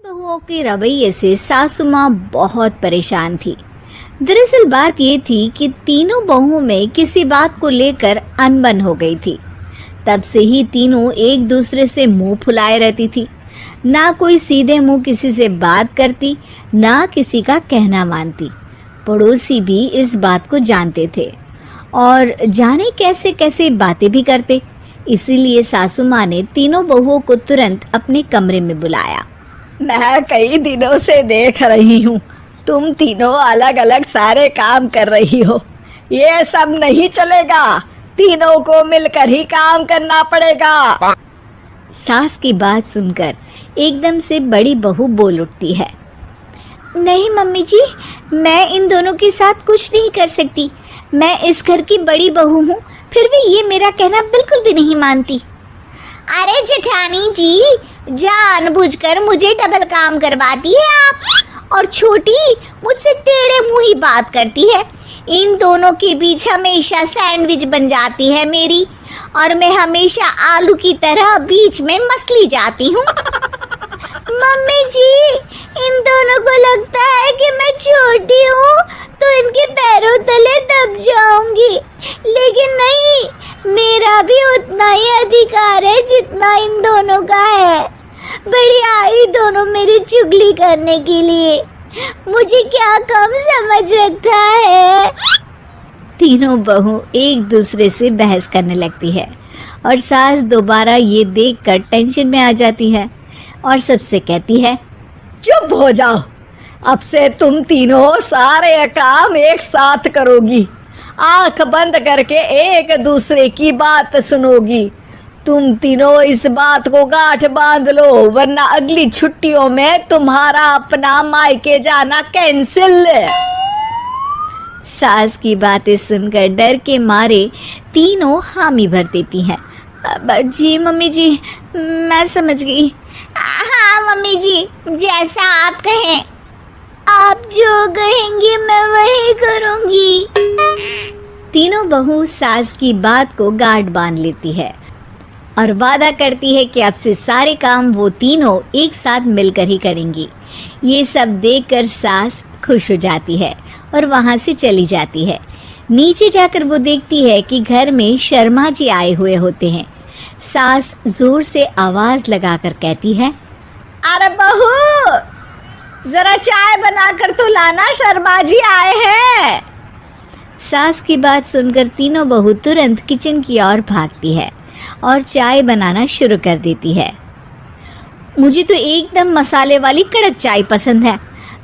बहुओं के रवैये से सासू माँ बहुत परेशान थी। दरअसल बात ये थी कि तीनों बहुओं में किसी बात को लेकर अनबन हो गई थी। तब से ही तीनों एक दूसरे से मुंह फुलाए रहती थी। ना कोई सीधे मुंह किसी से बात करती, ना किसी का कहना मानती। पड़ोसी भी इस बात को जानते थे और जाने कैसे कैसे बातें भी करते। इसीलिए सासू माँ ने तीनों बहुओं को तुरंत अपने कमरे में बुलाया। मैं कई दिनों से देख रही हूँ, तुम तीनों अलग अलग सारे काम कर रही हो। ये सब नहीं चलेगा, तीनों को मिलकर ही काम करना पड़ेगा। सास की बात सुनकर एकदम से बड़ी बहू बोल उठती है। नहीं मम्मी जी, मैं इन दोनों के साथ कुछ नहीं कर सकती। मैं इस घर की बड़ी बहू हूँ, फिर भी ये मेरा कहना बिल्कुल भी नहीं मानती। अरे जेठानी जी, जानबूझकर मुझे डबल काम करवाती है आप, और छोटी मुझसे टेढ़े मुंह ही बात करती है। इन दोनों के बीच हमेशा सैंडविच बन जाती है मेरी, और मैं हमेशा आलू की तरह बीच में मसली जाती हूँ। मम्मी जी, इन दोनों को लगता है कि मैं छोटी हूँ तो इनके पैरों तले दब जाऊंगी, लेकिन नहीं, मेरा भी उतना ही अधिकार है जितना इन दोनों का है। बढ़िया आई दोनों मेरी चुगली करने के लिए, मुझे क्या कम समझ रखा है। तीनों बहू एक दूसरे से बहस करने लगती है और सास दोबारा ये देखकर टेंशन में आ जाती है और सबसे कहती है, चुप हो जाओ, अब से तुम तीनों सारे काम एक साथ करोगी। आंख बंद करके एक दूसरे की बात सुनोगी। तुम तीनों इस बात को गांठ बांध लो, वरना अगली छुट्टियों में तुम्हारा अपना मायके जाना कैंसिल। सास की बातें सुनकर डर के मारे तीनों हामी भर देती हैं। जी मम्मी जी, मैं समझ गई। हाँ मम्मी जी, जैसा आप कहें। आप जो कहेंगी मैं वही करूंगी। तीनों बहू सास की बात को गांठ बांध लेती है और वादा करती है कि अब से सारे काम वो तीनों एक साथ मिलकर ही करेंगी। ये सब देखकर सास खुश हो जाती है और वहां से चली जाती है। नीचे जाकर वो देखती है कि घर में शर्मा जी आए हुए होते हैं। सास जोर से आवाज लगाकर कहती है, अरे बहू, जरा चाय बनाकर तो लाना, शर्मा जी आए हैं। सास की बात सुनकर तीनों बहू तुरंत किचन की ओर भागती है और चाय बनाना शुरू कर देती है। मुझे तो एकदम मसाले वाली कड़क चाय पसंद है,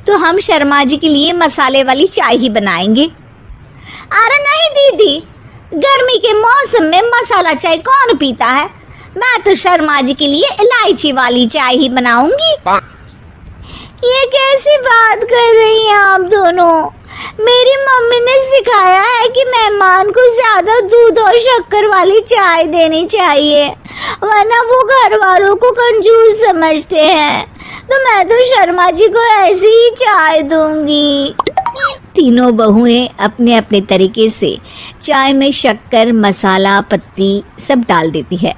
तो हम शर्मा जी के लिए मसाले वाली चाय ही बनाएंगे। अरे नहीं दीदी, गर्मी के मौसम में मसाला चाय कौन पीता है? मैं तो शर्मा जी के लिए इलायची वाली चाय ही बनाऊंगी। ये कैसी बात कर रही हैं आप दोनों? मेरी मम्मी ने सिखाया है कि मेहमान को ज्यादा दूध और शक्कर वाली चाय देनी चाहिए, वरना वो घर वालों को कंजूस समझते हैं। तो मैं तो शर्मा जी को ऐसी ही चाय दूंगी। तीनों बहुएं अपने अपने तरीके से चाय में शक्कर, मसाला, पत्ती सब डाल देती है।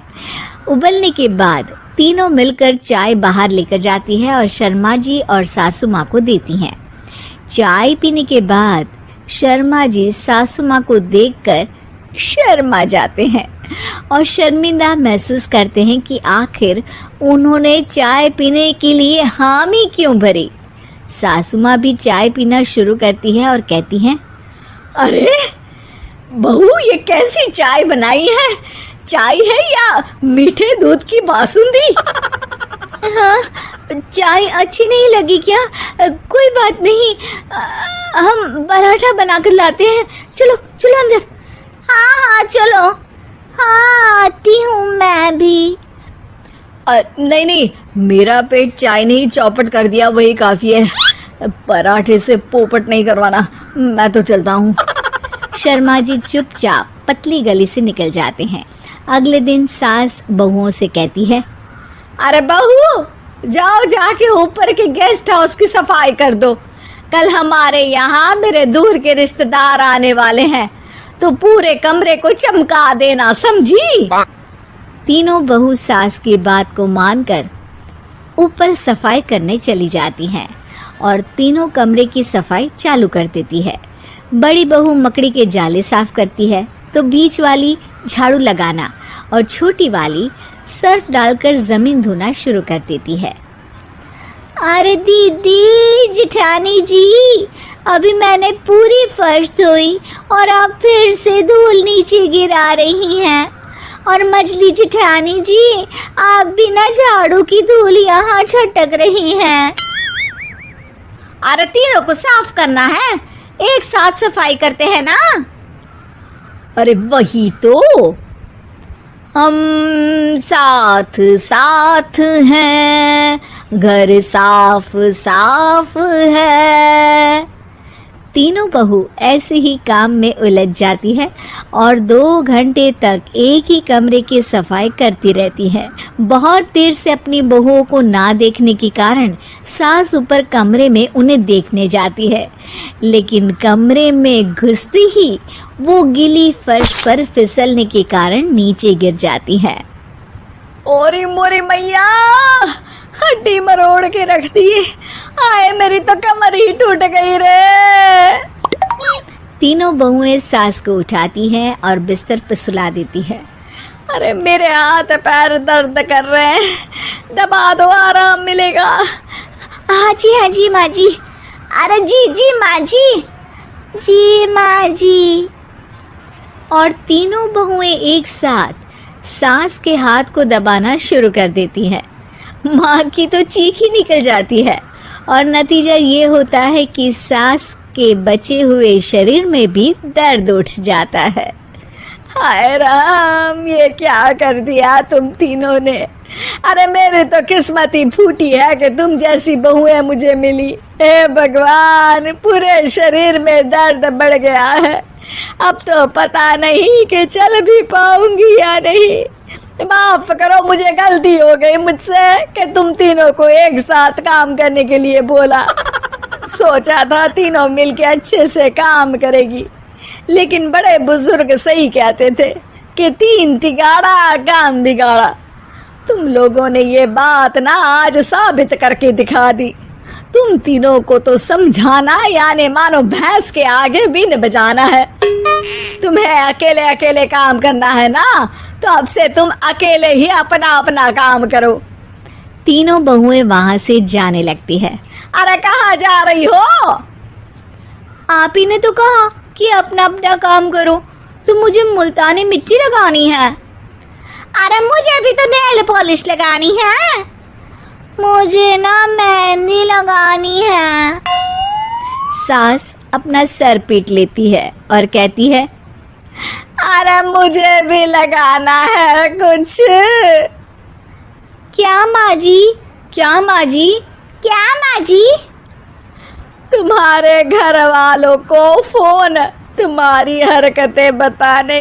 उबलने के बाद तीनों मिलकर चाय बाहर लेकर जाती है और शर्मा जी और सासू माँ को देती हैं। चाय पीने के बाद शर्मा जी सासू माँ को देखकर शर्मा जाते हैं और शर्मिंदा महसूस करते हैं कि आखिर उन्होंने चाय पीने के लिए हामी क्यों भरी। सासू माँ भी चाय पीना शुरू करती है और कहती हैं, अरे बहू, ये कैसी चाय बनाई है? चाय है या मीठे दूध की बासुंदी? हाँ, चाय अच्छी नहीं लगी क्या? कोई बात नहीं, हम पराठा बनाकर लाते हैं। चलो चलो अंदर। हाँ हाँ चलो। हाँ आती हूँ मैं भी। नहीं नहीं, मेरा पेट चाय ने ही चौपट कर दिया, वही काफी है। पराठे से पोपट नहीं करवाना, मैं तो चलता हूँ। शर्मा जी चुपचाप पतली गली से निकल जाते हैं। अगले दिन सास बहुओं से कहती है, अरे बहू, जाओ जाके ऊपर के गेस्ट हाउस की सफाई कर दो। कल हमारे यहाँ मेरे दूर के रिश्तेदार आने वाले हैं, तो पूरे कमरे को चमका देना, समझी? तीनों बहू सास की बात को मानकर ऊपर सफाई करने चली जाती हैं और तीनों कमरे की सफाई चालू कर देती है। बड़ी बहू मकड़ी के जाले साफ करती है तो बीच वाली झाड़ू लगाना और छोटी वाली सर्फ डालकर जमीन धोना शुरू कर देती है। अरे दीदी जिठानी जी, अभी मैंने पूरी फर्श धोई और आप फिर से धूल नीचे गिरा रही हैं। और मछली जिठानी जी, आप बिना झाड़ू की धूल यहाँ छटक रही हैं। अरे तीनों को साफ करना है, एक साथ सफाई करते हैं ना। अरे वही तो, हम साथ साथ हैं, घर साफ साफ है। तीनों बहू ऐसे ही काम में उलझ जाती है और 2 घंटे तक एक ही कमरे की सफाई करती रहती है। बहुत देर से अपनी बहुओं को ना देखने के कारण सास ऊपर कमरे में उन्हें देखने जाती है, लेकिन कमरे में घुसती ही वो गीली फर्श पर फिसलने के कारण नीचे गिर जाती है। ओरी मोरी मैया, हड्डी मरोड़ के रख दी। आए मेरी तो कमर ही टूट गई रे। तीनों बहुएं सास को उठाती हैं और बिस्तर पर सुला देती है। अरे मेरे हाथ पैर दर्द कर रहे हैं, दबा दो आराम मिलेगा। हाँ जी माँ जी। अरे जी माँ जी, जी माँ जी। और तीनों बहुएं एक साथ सास के हाथ को दबाना शुरू कर देती हैं। माँ की तो चीख ही निकल जाती है और नतीजा ये होता है कि सास के बचे हुए शरीर में भी दर्द उठ जाता है। हाय राम, ये क्या कर दिया तुम तीनों ने। अरे मेरी तो किस्मत ही फूटी है कि तुम जैसी बहुएं मुझे मिली। हे भगवान, पूरे शरीर में दर्द बढ़ गया है। अब तो पता नहीं कि चल भी पाऊंगी या नहीं। माफ करो, मुझे गलती हो गई मुझसे कि तुम तीनों को एक साथ काम करने के लिए बोला। सोचा था तीनों मिलके अच्छे से काम करेगी, लेकिन बड़े बुजुर्ग सही कहते थे कि 3 तिगाड़ा काम बिगाड़ा। तुम लोगों ने ये बात ना आज साबित करके दिखा दी। तुम तीनों को तो समझाना यानी मानो भैंस के आगे बीन बजाना है। तुम्हें अकेले अकेले काम करना है ना, तो अब से तुम अकेले ही अपना अपना काम करो। तीनों बहुएं वहां से जाने लगती है। अरे कहाँ जा रही हो? आप ही ने तो कहा कि अपना अपना काम करो, तो मुझे मुल्तानी मिट्टी लगानी है। अरे मुझे भी तो नेल पॉलिश लगानी है। मुझे ना मेहंदी लगानी है। सास अपना सर पीट लेती है और कहती है, अरे मुझे भी लगाना है कुछ। क्या माँ जी? क्या माँ जी? क्या माँ जी? तुम्हारे घर वालों को फोन तुम्हारी हरकतें बताने